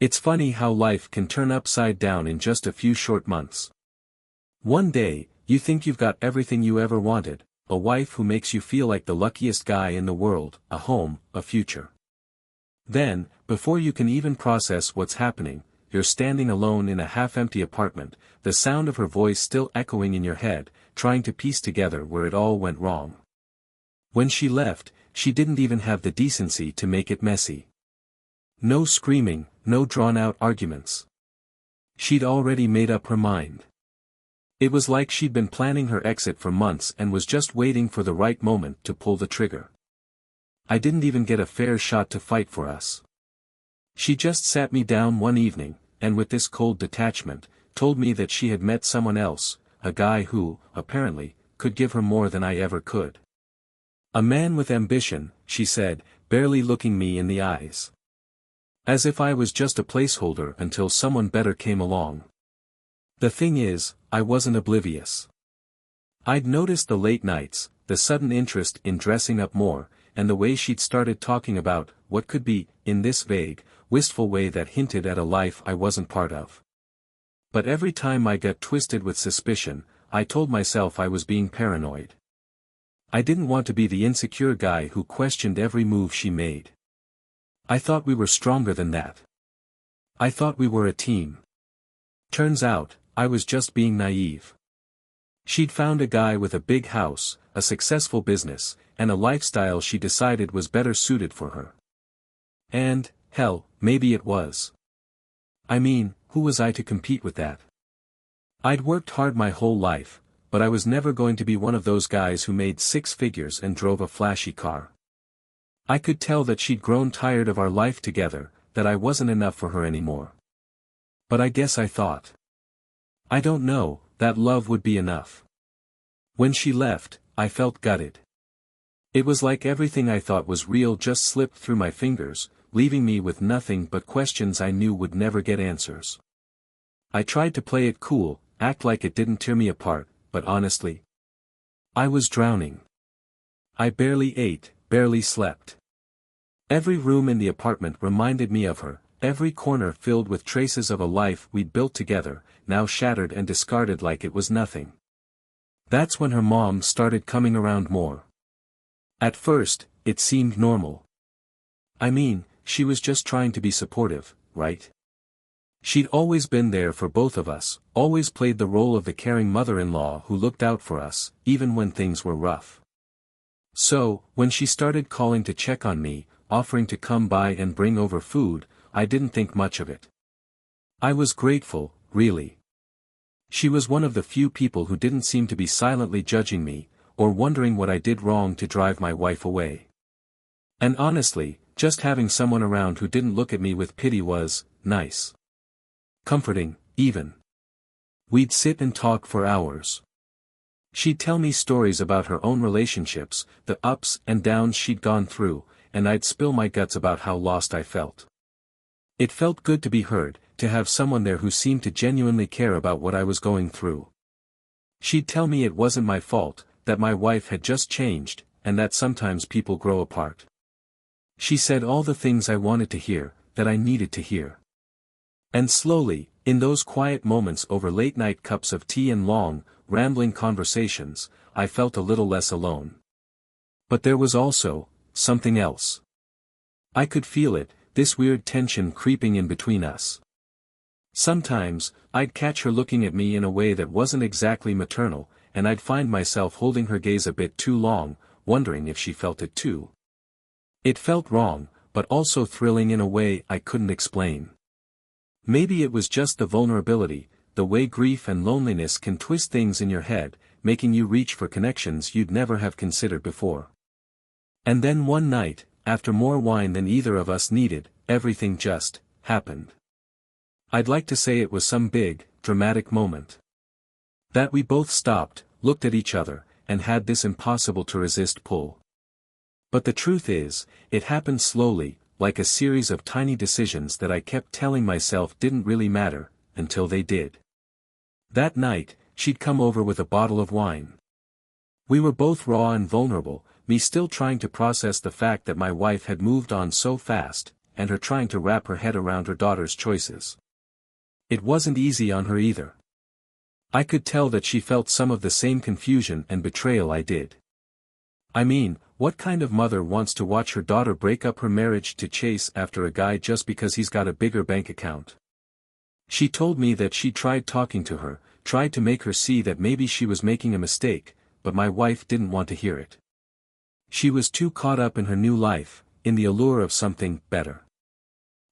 It's funny how life can turn upside down in just a few short months. One day, you think you've got everything you ever wanted, a wife who makes you feel like the luckiest guy in the world, a home, a future. Then, before you can even process what's happening, you're standing alone in a half-empty apartment, the sound of her voice still echoing in your head, trying to piece together where it all went wrong. When she left, she didn't even have the decency to make it messy. No screaming, no drawn-out arguments. She'd already made up her mind. It was like she'd been planning her exit for months and was just waiting for the right moment to pull the trigger. I didn't even get a fair shot to fight for us. She just sat me down one evening, and with this cold detachment, told me that she had met someone else, a guy who, apparently, could give her more than I ever could. A man with ambition, she said, barely looking me in the eyes. As if I was just a placeholder until someone better came along. The thing is, I wasn't oblivious. I'd noticed the late nights, the sudden interest in dressing up more, and the way she'd started talking about what could be, in this vague, wistful way that hinted at a life I wasn't part of. But every time I got twisted with suspicion, I told myself I was being paranoid. I didn't want to be the insecure guy who questioned every move she made. I thought we were stronger than that. I thought we were a team. Turns out, I was just being naive. She'd found a guy with a big house, a successful business, and a lifestyle she decided was better suited for her. And, hell, maybe it was. I mean, who was I to compete with that? I'd worked hard my whole life, but I was never going to be one of those guys who made six figures and drove a flashy car. I could tell that she'd grown tired of our life together, that I wasn't enough for her anymore. But I guess I thought. I don't know, that love would be enough. When she left, I felt gutted. It was like everything I thought was real just slipped through my fingers, leaving me with nothing but questions I knew would never get answers. I tried to play it cool, act like it didn't tear me apart, but honestly, I was drowning. I barely ate, barely slept. Every room in the apartment reminded me of her, every corner filled with traces of a life we'd built together, now shattered and discarded like it was nothing. That's when her mom started coming around more. At first, it seemed normal. I mean, she was just trying to be supportive, right? She'd always been there for both of us, always played the role of the caring mother-in-law who looked out for us, even when things were rough. So, when she started calling to check on me, offering to come by and bring over food, I didn't think much of it. I was grateful, really. She was one of the few people who didn't seem to be silently judging me, or wondering what I did wrong to drive my wife away. And honestly, just having someone around who didn't look at me with pity was nice. Comforting, even. We'd sit and talk for hours. She'd tell me stories about her own relationships, the ups and downs she'd gone through, and I'd spill my guts about how lost I felt. It felt good to be heard, to have someone there who seemed to genuinely care about what I was going through. She'd tell me it wasn't my fault, that my wife had just changed, and that sometimes people grow apart. She said all the things I wanted to hear, that I needed to hear. And slowly, in those quiet moments over late-night cups of tea and long, rambling conversations, I felt a little less alone. But there was also something else. I could feel it, this weird tension creeping in between us. Sometimes, I'd catch her looking at me in a way that wasn't exactly maternal, and I'd find myself holding her gaze a bit too long, wondering if she felt it too. It felt wrong, but also thrilling in a way I couldn't explain. Maybe it was just the vulnerability, the way grief and loneliness can twist things in your head, making you reach for connections you'd never have considered before. And then one night, after more wine than either of us needed, everything just happened. I'd like to say it was some big, dramatic moment. That we both stopped, looked at each other, and had this impossible-to-resist pull. But the truth is, it happened slowly, like a series of tiny decisions that I kept telling myself didn't really matter, until they did. That night, she'd come over with a bottle of wine. We were both raw and vulnerable, me still trying to process the fact that my wife had moved on so fast, and her trying to wrap her head around her daughter's choices. It wasn't easy on her either. I could tell that she felt some of the same confusion and betrayal I did. I mean, what kind of mother wants to watch her daughter break up her marriage to chase after a guy just because he's got a bigger bank account? She told me that she tried talking to her, tried to make her see that maybe she was making a mistake, but my wife didn't want to hear it. She was too caught up in her new life, in the allure of something better.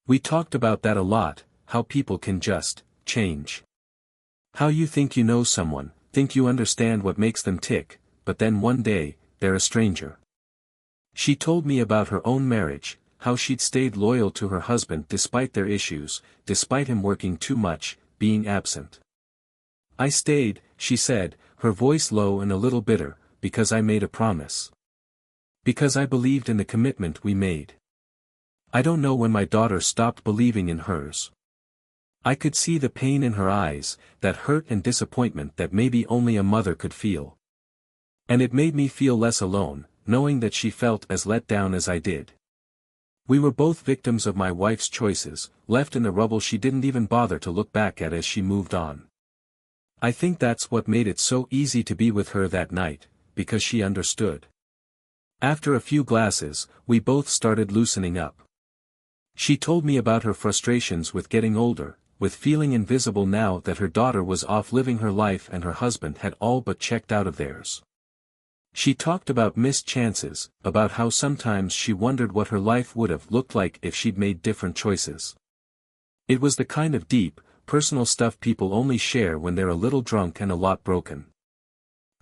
We talked about that a lot, how people can just change. How you think you know someone, think you understand what makes them tick, but then one day, they're a stranger. She told me about her own marriage, how she'd stayed loyal to her husband despite their issues, despite him working too much, being absent. I stayed, she said, her voice low and a little bitter, because I made a promise. Because I believed in the commitment we made. I don't know when my daughter stopped believing in hers. I could see the pain in her eyes, that hurt and disappointment that maybe only a mother could feel. And it made me feel less alone, knowing that she felt as let down as I did. We were both victims of my wife's choices, left in the rubble she didn't even bother to look back at as she moved on. I think that's what made it so easy to be with her that night, because she understood. After a few glasses, we both started loosening up. She told me about her frustrations with getting older, with feeling invisible now that her daughter was off living her life and her husband had all but checked out of theirs. She talked about missed chances, about how sometimes she wondered what her life would have looked like if she'd made different choices. It was the kind of deep, personal stuff people only share when they're a little drunk and a lot broken.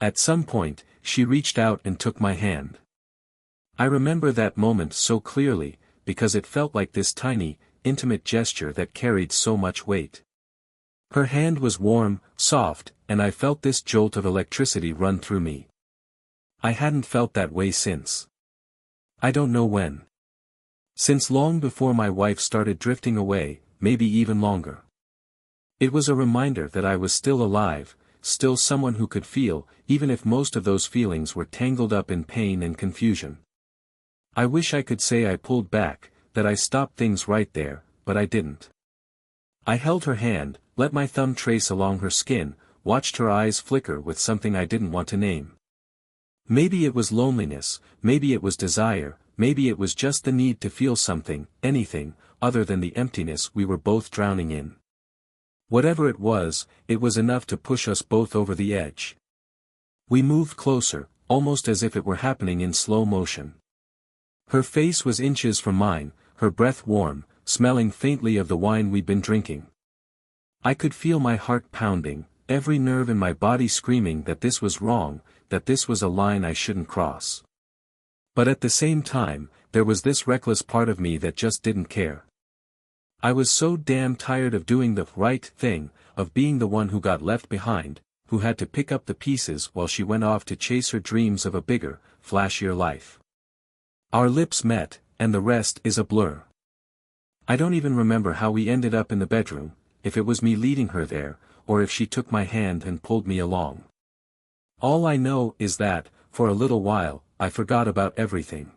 At some point, she reached out and took my hand. I remember that moment so clearly, because it felt like this tiny, intimate gesture that carried so much weight. Her hand was warm, soft, and I felt this jolt of electricity run through me. I hadn't felt that way since. I don't know when. Since long before my wife started drifting away, maybe even longer. It was a reminder that I was still alive, still someone who could feel, even if most of those feelings were tangled up in pain and confusion. I wish I could say I pulled back, that I stopped things right there, but I didn't. I held her hand, let my thumb trace along her skin, watched her eyes flicker with something I didn't want to name. Maybe it was loneliness, maybe it was desire, maybe it was just the need to feel something, anything, other than the emptiness we were both drowning in. Whatever it was enough to push us both over the edge. We moved closer, almost as if it were happening in slow motion. Her face was inches from mine, her breath warm, smelling faintly of the wine we'd been drinking. I could feel my heart pounding, every nerve in my body screaming that this was wrong, that this was a line I shouldn't cross. But at the same time, there was this reckless part of me that just didn't care. I was so damn tired of doing the right thing, of being the one who got left behind, who had to pick up the pieces while she went off to chase her dreams of a bigger, flashier life. Our lips met, and the rest is a blur. I don't even remember how we ended up in the bedroom, if it was me leading her there, or if she took my hand and pulled me along. All I know is that, for a little while, I forgot about everything.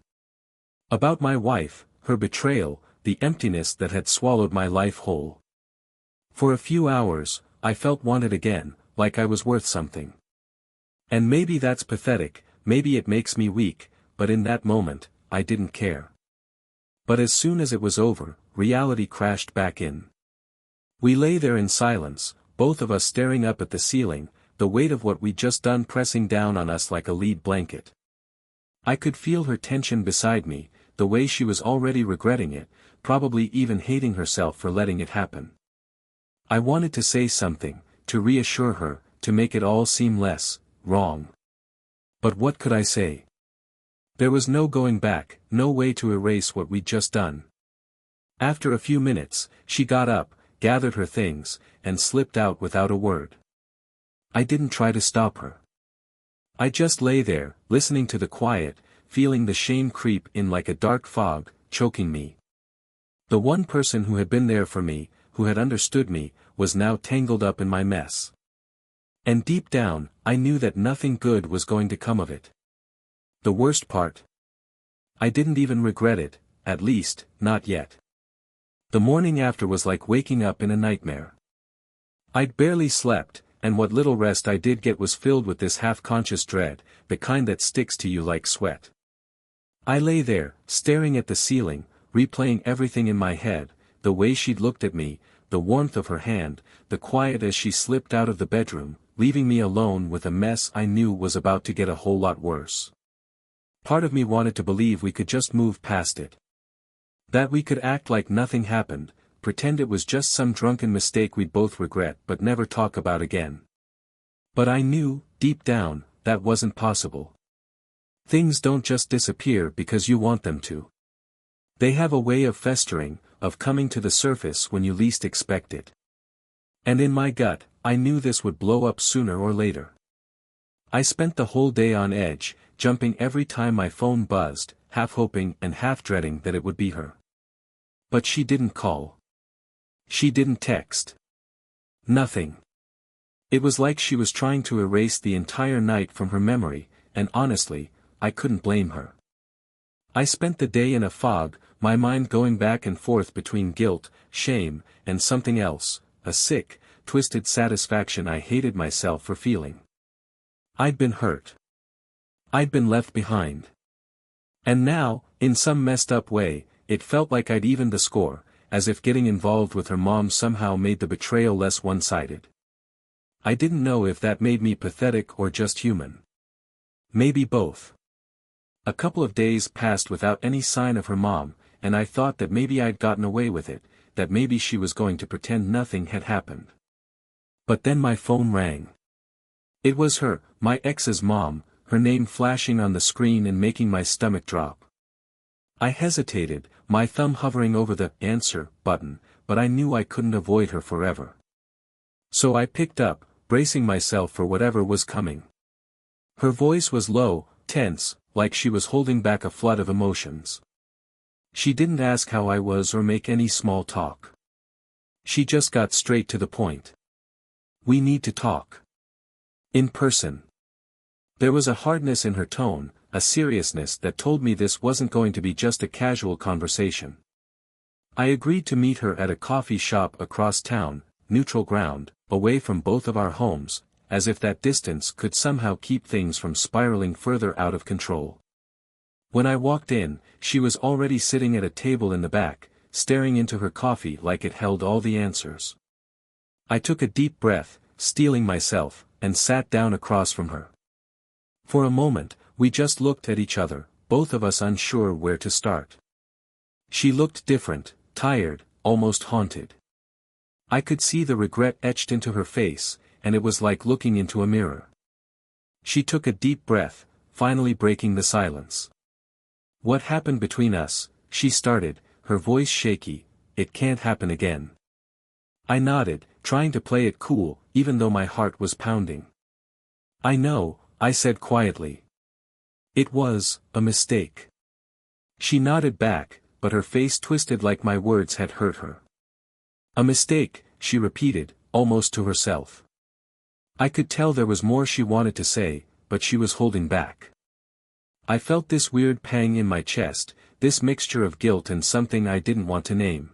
About my wife, her betrayal, the emptiness that had swallowed my life whole. For a few hours, I felt wanted again, like I was worth something. And maybe that's pathetic, maybe it makes me weak, but in that moment, I didn't care. But as soon as it was over, reality crashed back in. We lay there in silence, both of us staring up at the ceiling, the weight of what we'd just done pressing down on us like a lead blanket. I could feel her tension beside me, the way she was already regretting it, probably even hating herself for letting it happen. I wanted to say something, to reassure her, to make it all seem less wrong. But what could I say? There was no going back, no way to erase what we'd just done. After a few minutes, she got up, gathered her things, and slipped out without a word. I didn't try to stop her. I just lay there, listening to the quiet, feeling the shame creep in like a dark fog, choking me. The one person who had been there for me, who had understood me, was now tangled up in my mess. And deep down, I knew that nothing good was going to come of it. The worst part? I didn't even regret it, at least, not yet. The morning after was like waking up in a nightmare. I'd barely slept, and what little rest I did get was filled with this half-conscious dread, the kind that sticks to you like sweat. I lay there, staring at the ceiling, replaying everything in my head, the way she'd looked at me, the warmth of her hand, the quiet as she slipped out of the bedroom, leaving me alone with a mess I knew was about to get a whole lot worse. Part of me wanted to believe we could just move past it. That we could act like nothing happened, pretend it was just some drunken mistake we'd both regret but never talk about again. But I knew, deep down, that wasn't possible. Things don't just disappear because you want them to. They have a way of festering, of coming to the surface when you least expect it. And in my gut, I knew this would blow up sooner or later. I spent the whole day on edge, jumping every time my phone buzzed, half hoping and half dreading that it would be her. But she didn't call. She didn't text. Nothing. It was like she was trying to erase the entire night from her memory, and honestly, I couldn't blame her. I spent the day in a fog, my mind going back and forth between guilt, shame, and something else, a sick, twisted satisfaction I hated myself for feeling. I'd been hurt. I'd been left behind. And now, in some messed up way, it felt like I'd evened the score, as if getting involved with her mom somehow made the betrayal less one-sided. I didn't know if that made me pathetic or just human. Maybe both. A couple of days passed without any sign of her mom, and I thought that maybe I'd gotten away with it, that maybe she was going to pretend nothing had happened. But then my phone rang. It was her, my ex's mom, her name flashing on the screen and making my stomach drop. I hesitated, my thumb hovering over the answer button, but I knew I couldn't avoid her forever. So I picked up, bracing myself for whatever was coming. Her voice was low, tense, like she was holding back a flood of emotions. She didn't ask how I was or make any small talk. She just got straight to the point. We need to talk. In person. There was a hardness in her tone, a seriousness that told me this wasn't going to be just a casual conversation. I agreed to meet her at a coffee shop across town, neutral ground, away from both of our homes, as if that distance could somehow keep things from spiraling further out of control. When I walked in, she was already sitting at a table in the back, staring into her coffee like it held all the answers. I took a deep breath, steeling myself, and sat down across from her. For a moment, we just looked at each other, both of us unsure where to start. She looked different, tired, almost haunted. I could see the regret etched into her face, and it was like looking into a mirror. She took a deep breath, finally breaking the silence. What happened between us? She started, her voice shaky. It can't happen again. I nodded, trying to play it cool, even though my heart was pounding. I know, I said quietly. It was a mistake. She nodded back, but her face twisted like my words had hurt her. A mistake, she repeated, almost to herself. I could tell there was more she wanted to say, but she was holding back. I felt this weird pang in my chest, this mixture of guilt and something I didn't want to name.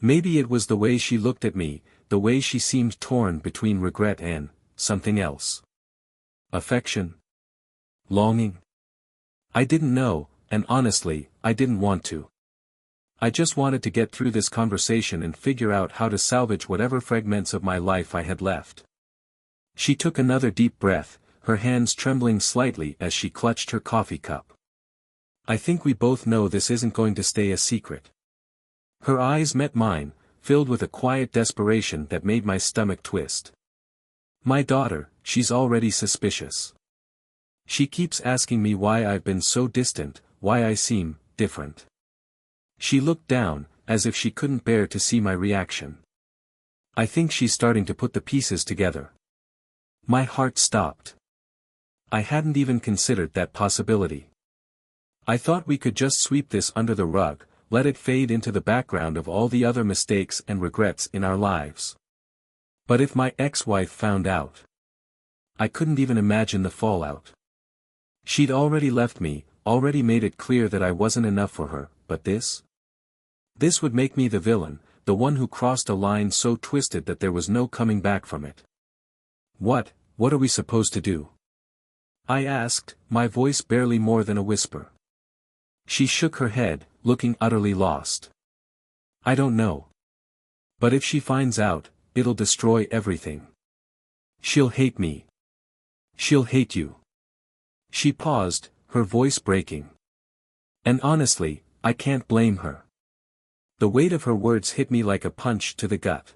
Maybe it was the way she looked at me, the way she seemed torn between regret and something else. Affection? Longing? I didn't know, and honestly, I didn't want to. I just wanted to get through this conversation and figure out how to salvage whatever fragments of my life I had left. She took another deep breath, her hands trembling slightly as she clutched her coffee cup. I think we both know this isn't going to stay a secret. Her eyes met mine, filled with a quiet desperation that made my stomach twist. My daughter, she's already suspicious. She keeps asking me why I've been so distant, why I seem different. She looked down, as if she couldn't bear to see my reaction. I think she's starting to put the pieces together. My heart stopped. I hadn't even considered that possibility. I thought we could just sweep this under the rug, let it fade into the background of all the other mistakes and regrets in our lives. But if my ex-wife found out, I couldn't even imagine the fallout. She'd already left me, already made it clear that I wasn't enough for her, but this? This would make me the villain, the one who crossed a line so twisted that there was no coming back from it. What are we supposed to do? I asked, my voice barely more than a whisper. She shook her head, looking utterly lost. I don't know. But if she finds out, it'll destroy everything. She'll hate me. She'll hate you. She paused, her voice breaking. And honestly, I can't blame her. The weight of her words hit me like a punch to the gut.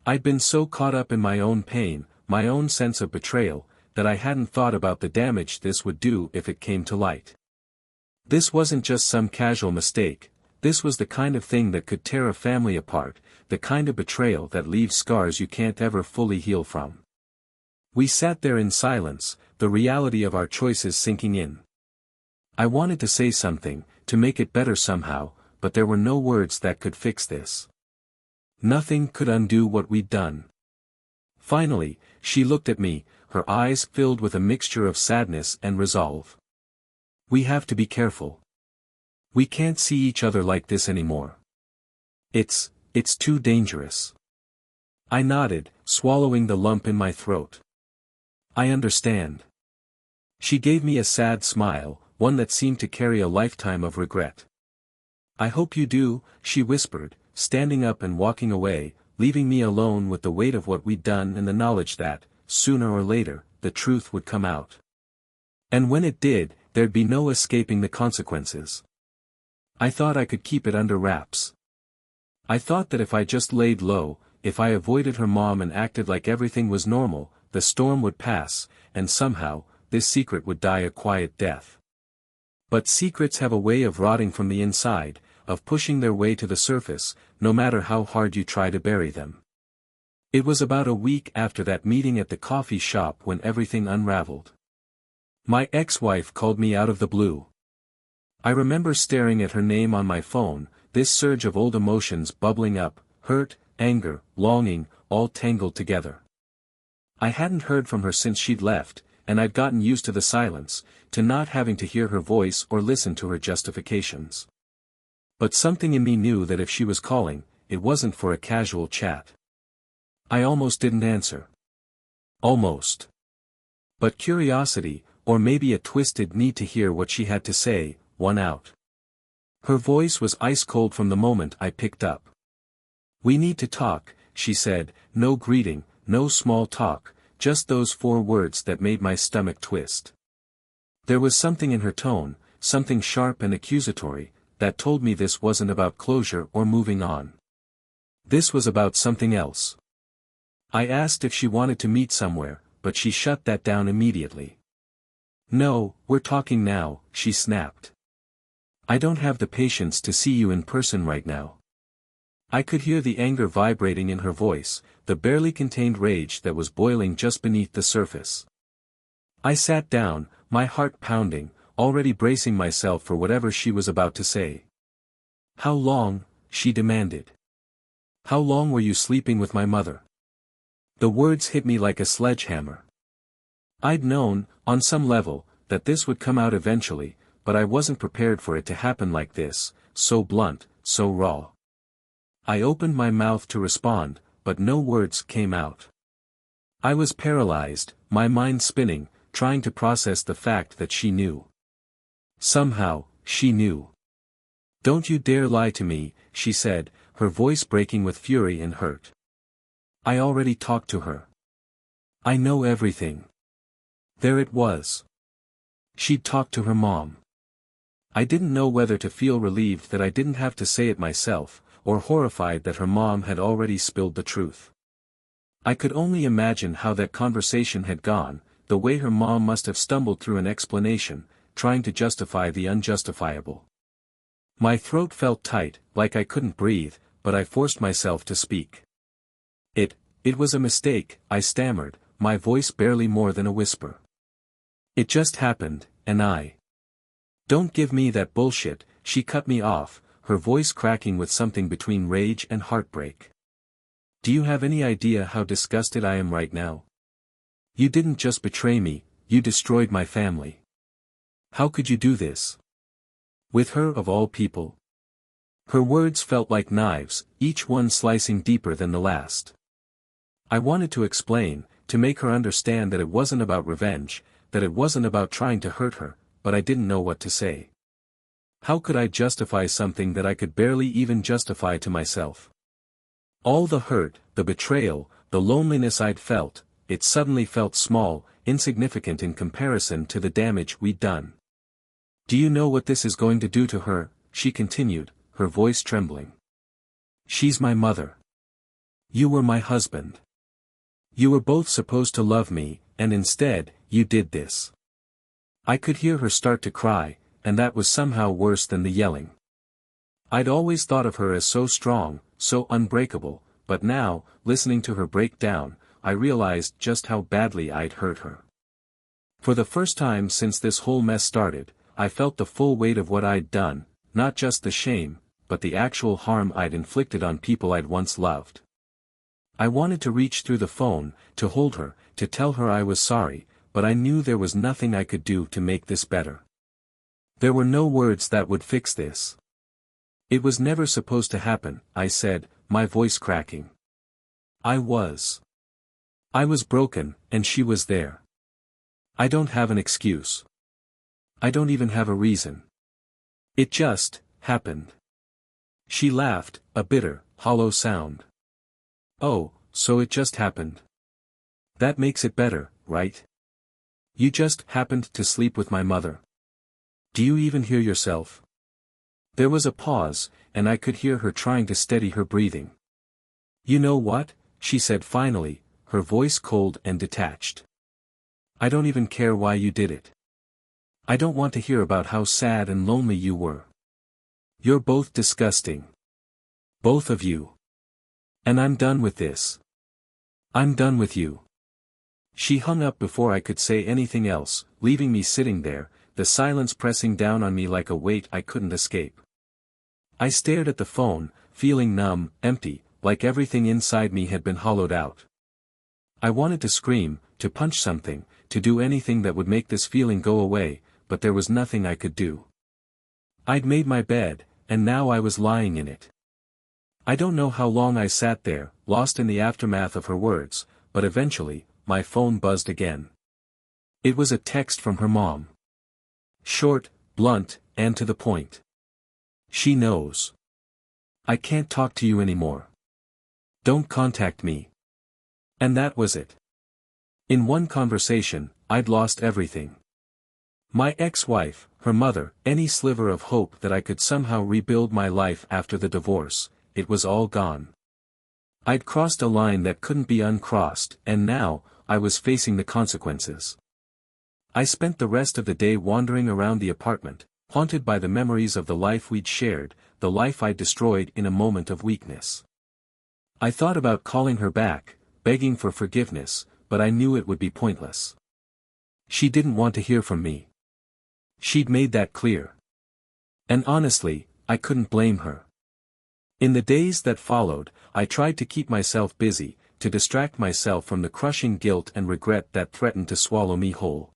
I'd been so caught up in my own pain, my own sense of betrayal, that I hadn't thought about the damage this would do if it came to light. This wasn't just some casual mistake, this was the kind of thing that could tear a family apart, the kind of betrayal that leaves scars you can't ever fully heal from. We sat there in silence, the reality of our choices sinking in. I wanted to say something, to make it better somehow, but there were no words that could fix this. Nothing could undo what we'd done. Finally, she looked at me, her eyes filled with a mixture of sadness and resolve. We have to be careful. We can't see each other like this anymore. It's too dangerous. I nodded, swallowing the lump in my throat. I understand. She gave me a sad smile, one that seemed to carry a lifetime of regret. I hope you do, she whispered, standing up and walking away, leaving me alone with the weight of what we'd done and the knowledge that, sooner or later, the truth would come out. And when it did, there'd be no escaping the consequences. I thought I could keep it under wraps. I thought that if I just laid low, if I avoided her mom and acted like everything was normal, the storm would pass, and somehow, this secret would die a quiet death. But secrets have a way of rotting from the inside, of pushing their way to the surface, no matter how hard you try to bury them. It was about a week after that meeting at the coffee shop when everything unraveled. My ex-wife called me out of the blue. I remember staring at her name on my phone, this surge of old emotions bubbling up, hurt, anger, longing, all tangled together. I hadn't heard from her since she'd left, and I'd gotten used to the silence, to not having to hear her voice or listen to her justifications. But something in me knew that if she was calling, it wasn't for a casual chat. I almost didn't answer. Almost. But curiosity, or maybe a twisted need to hear what she had to say, won out. Her voice was ice cold from the moment I picked up. We need to talk, she said, no greeting, no small talk, just those 4 words that made my stomach twist. There was something in her tone, something sharp and accusatory, that told me this wasn't about closure or moving on. This was about something else. I asked if she wanted to meet somewhere, but she shut that down immediately. No, we're talking now, she snapped. I don't have the patience to see you in person right now. I could hear the anger vibrating in her voice, the barely contained rage that was boiling just beneath the surface. I sat down, my heart pounding, already bracing myself for whatever she was about to say. How long, she demanded. How long were you sleeping with my mother? The words hit me like a sledgehammer. I'd known, on some level, that this would come out eventually, but I wasn't prepared for it to happen like this, so blunt, so raw. I opened my mouth to respond, but no words came out. I was paralyzed, my mind spinning, trying to process the fact that she knew. Somehow, she knew. Don't you dare lie to me, she said, her voice breaking with fury and hurt. I already talked to her. I know everything. There it was. She'd talked to her mom. I didn't know whether to feel relieved that I didn't have to say it myself, or horrified that her mom had already spilled the truth. I could only imagine how that conversation had gone, the way her mom must have stumbled through an explanation, trying to justify the unjustifiable. My throat felt tight, like I couldn't breathe, but I forced myself to speak. It was a mistake, I stammered, my voice barely more than a whisper. It just happened, and I. Don't give me that bullshit, she cut me off, her voice cracking with something between rage and heartbreak. Do you have any idea how disgusted I am right now? You didn't just betray me, you destroyed my family. How could you do this? With her of all people? Her words felt like knives, each one slicing deeper than the last. I wanted to explain, to make her understand that it wasn't about revenge, that it wasn't about trying to hurt her, but I didn't know what to say. How could I justify something that I could barely even justify to myself? All the hurt, the betrayal, the loneliness I'd felt, it suddenly felt small, insignificant in comparison to the damage we'd done. Do you know what this is going to do to her? She continued, her voice trembling. She's my mother. You were my husband. You were both supposed to love me, and instead, you did this. I could hear her start to cry, and that was somehow worse than the yelling. I'd always thought of her as so strong, so unbreakable, but now, listening to her break down, I realized just how badly I'd hurt her. For the first time since this whole mess started, I felt the full weight of what I'd done, not just the shame, but the actual harm I'd inflicted on people I'd once loved. I wanted to reach through the phone, to hold her, to tell her I was sorry, but I knew there was nothing I could do to make this better. There were no words that would fix this. It was never supposed to happen, I said, my voice cracking. I was broken, and she was there. I don't have an excuse. I don't even have a reason. It just happened. She laughed, a bitter, hollow sound. Oh, so it just happened. That makes it better, right? You just happened to sleep with my mother. Do you even hear yourself? There was a pause, and I could hear her trying to steady her breathing. You know what? She said finally, her voice cold and detached. I don't even care why you did it. I don't want to hear about how sad and lonely you were. You're both disgusting. Both of you. And I'm done with this. I'm done with you. She hung up before I could say anything else, leaving me sitting there, the silence pressing down on me like a weight I couldn't escape. I stared at the phone, feeling numb, empty, like everything inside me had been hollowed out. I wanted to scream, to punch something, to do anything that would make this feeling go away, but there was nothing I could do. I'd made my bed, and now I was lying in it. I don't know how long I sat there, lost in the aftermath of her words, but eventually, my phone buzzed again. It was a text from her mom. Short, blunt, and to the point. She knows. I can't talk to you anymore. Don't contact me. And that was it. In one conversation, I'd lost everything. My ex-wife, her mother, any sliver of hope that I could somehow rebuild my life after the divorce, it was all gone. I'd crossed a line that couldn't be uncrossed, and now, I was facing the consequences. I spent the rest of the day wandering around the apartment, haunted by the memories of the life we'd shared, the life I'd destroyed in a moment of weakness. I thought about calling her back, begging for forgiveness, but I knew it would be pointless. She didn't want to hear from me. She'd made that clear. And honestly, I couldn't blame her. In the days that followed, I tried to keep myself busy, to distract myself from the crushing guilt and regret that threatened to swallow me whole.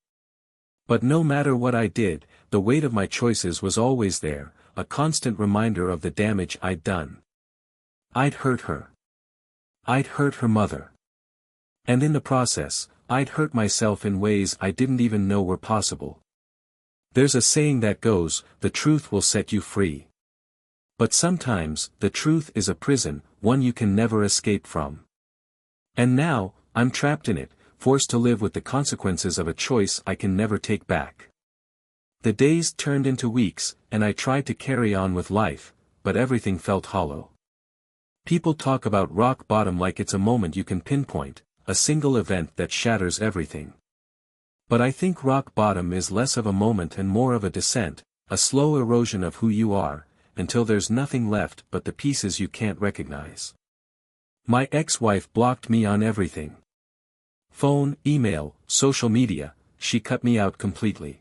But no matter what I did, the weight of my choices was always there, a constant reminder of the damage I'd done. I'd hurt her. I'd hurt her mother. And in the process, I'd hurt myself in ways I didn't even know were possible. There's a saying that goes, the truth will set you free. But sometimes, the truth is a prison, one you can never escape from. And now, I'm trapped in it, forced to live with the consequences of a choice I can never take back. The days turned into weeks, and I tried to carry on with life, but everything felt hollow. People talk about rock bottom like it's a moment you can pinpoint, a single event that shatters everything. But I think rock bottom is less of a moment and more of a descent, a slow erosion of who you are, until there's nothing left but the pieces you can't recognize. My ex-wife blocked me on everything. Phone, email, social media, she cut me out completely.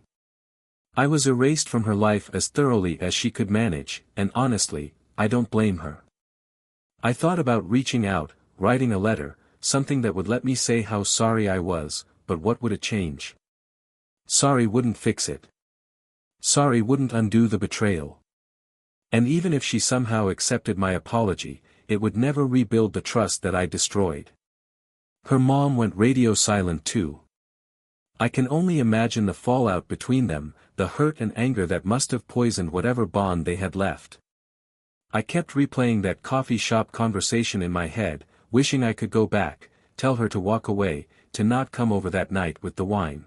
I was erased from her life as thoroughly as she could manage, and honestly, I don't blame her. I thought about reaching out, writing a letter, something that would let me say how sorry I was, but what would it change? Sorry wouldn't fix it. Sorry wouldn't undo the betrayal. And even if she somehow accepted my apology, it would never rebuild the trust that I destroyed. Her mom went radio silent too. I can only imagine the fallout between them, the hurt and anger that must have poisoned whatever bond they had left. I kept replaying that coffee shop conversation in my head, wishing I could go back, tell her to walk away, to not come over that night with the wine.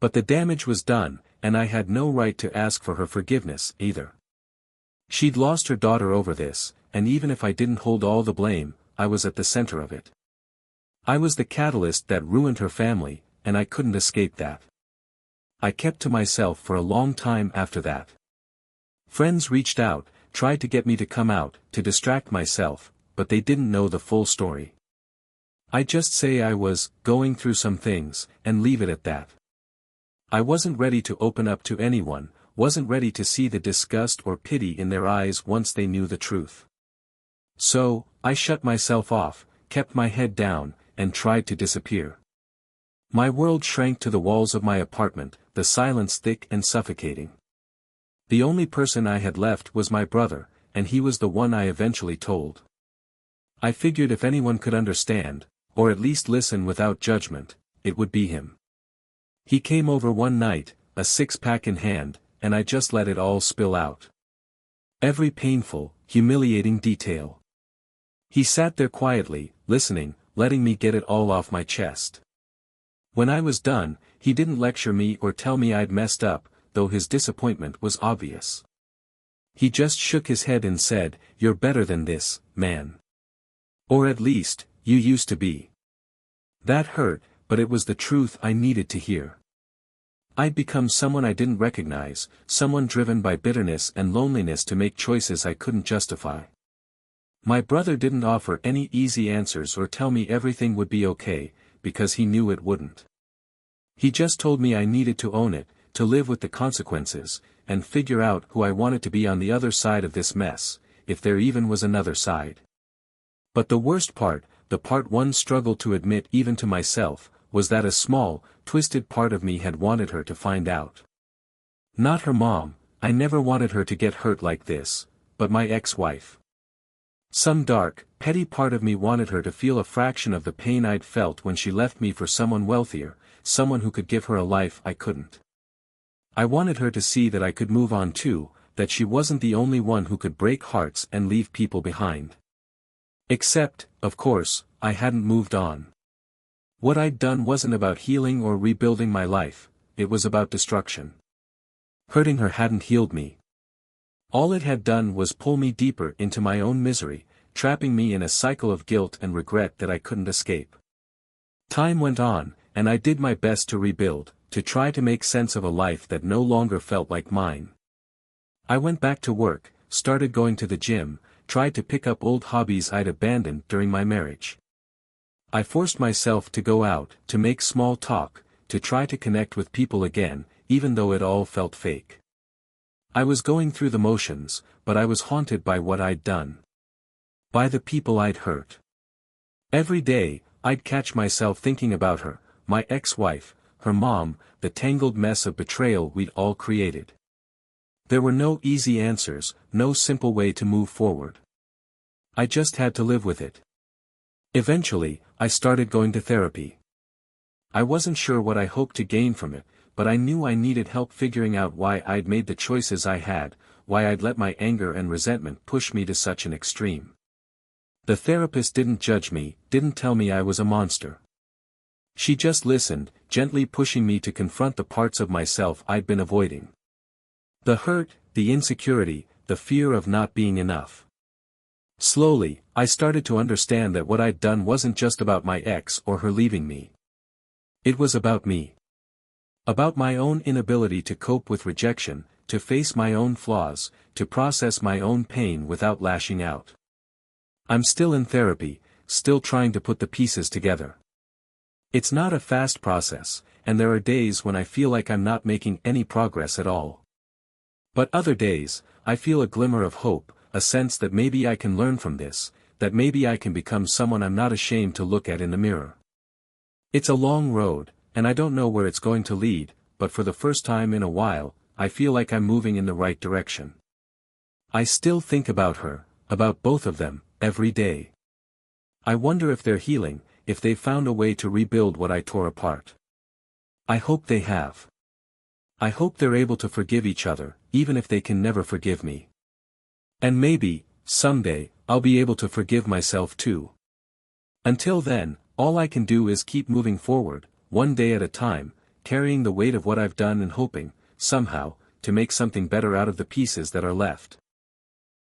But the damage was done, and I had no right to ask for her forgiveness either. She'd lost her daughter over this, and even if I didn't hold all the blame, I was at the center of it. I was the catalyst that ruined her family, and I couldn't escape that. I kept to myself for a long time after that. Friends reached out, tried to get me to come out, to distract myself, but they didn't know the full story. I'd just say I was going through some things, and leave it at that. I wasn't ready to open up to anyone, wasn't ready to see the disgust or pity in their eyes once they knew the truth. So, I shut myself off, kept my head down, and tried to disappear. My world shrank to the walls of my apartment, the silence thick and suffocating. The only person I had left was my brother, and he was the one I eventually told. I figured if anyone could understand, or at least listen without judgment, it would be him. He came over one night, a six-pack in hand, and I just let it all spill out. Every painful, humiliating detail. He sat there quietly, listening, letting me get it all off my chest. When I was done, he didn't lecture me or tell me I'd messed up, though his disappointment was obvious. He just shook his head and said, "You're better than this, man. Or at least, you used to be." That hurt, but it was the truth I needed to hear. I'd become someone I didn't recognize, someone driven by bitterness and loneliness to make choices I couldn't justify. My brother didn't offer any easy answers or tell me everything would be okay, because he knew it wouldn't. He just told me I needed to own it, to live with the consequences, and figure out who I wanted to be on the other side of this mess, if there even was another side. But the worst part, the part one struggled to admit even to myself, was that a small, twisted part of me had wanted her to find out. Not her mom, I never wanted her to get hurt like this, but my ex-wife. Some dark, petty part of me wanted her to feel a fraction of the pain I'd felt when she left me for someone wealthier, someone who could give her a life I couldn't. I wanted her to see that I could move on too, that she wasn't the only one who could break hearts and leave people behind. Except, of course, I hadn't moved on. What I'd done wasn't about healing or rebuilding my life, it was about destruction. Hurting her hadn't healed me. All it had done was pull me deeper into my own misery, trapping me in a cycle of guilt and regret that I couldn't escape. Time went on, and I did my best to rebuild, to try to make sense of a life that no longer felt like mine. I went back to work, started going to the gym, tried to pick up old hobbies I'd abandoned during my marriage. I forced myself to go out, to make small talk, to try to connect with people again, even though it all felt fake. I was going through the motions, but I was haunted by what I'd done. By the people I'd hurt. Every day, I'd catch myself thinking about her, my ex-wife, her mom, the tangled mess of betrayal we'd all created. There were no easy answers, no simple way to move forward. I just had to live with it. Eventually, I started going to therapy. I wasn't sure what I hoped to gain from it, but I knew I needed help figuring out why I'd made the choices I had, why I'd let my anger and resentment push me to such an extreme. The therapist didn't judge me, didn't tell me I was a monster. She just listened, gently pushing me to confront the parts of myself I'd been avoiding. The hurt, the insecurity, the fear of not being enough. Slowly, I started to understand that what I'd done wasn't just about my ex or her leaving me. It was about me. About my own inability to cope with rejection, to face my own flaws, to process my own pain without lashing out. I'm still in therapy, still trying to put the pieces together. It's not a fast process, and there are days when I feel like I'm not making any progress at all. But other days, I feel a glimmer of hope, a sense that maybe I can learn from this, that maybe I can become someone I'm not ashamed to look at in the mirror. It's a long road, and I don't know where it's going to lead, but for the first time in a while, I feel like I'm moving in the right direction. I still think about her, about both of them, every day. I wonder if they're healing, if they've found a way to rebuild what I tore apart. I hope they have. I hope they're able to forgive each other, even if they can never forgive me. And maybe, someday, I'll be able to forgive myself too. Until then, all I can do is keep moving forward, one day at a time, carrying the weight of what I've done and hoping, somehow, to make something better out of the pieces that are left.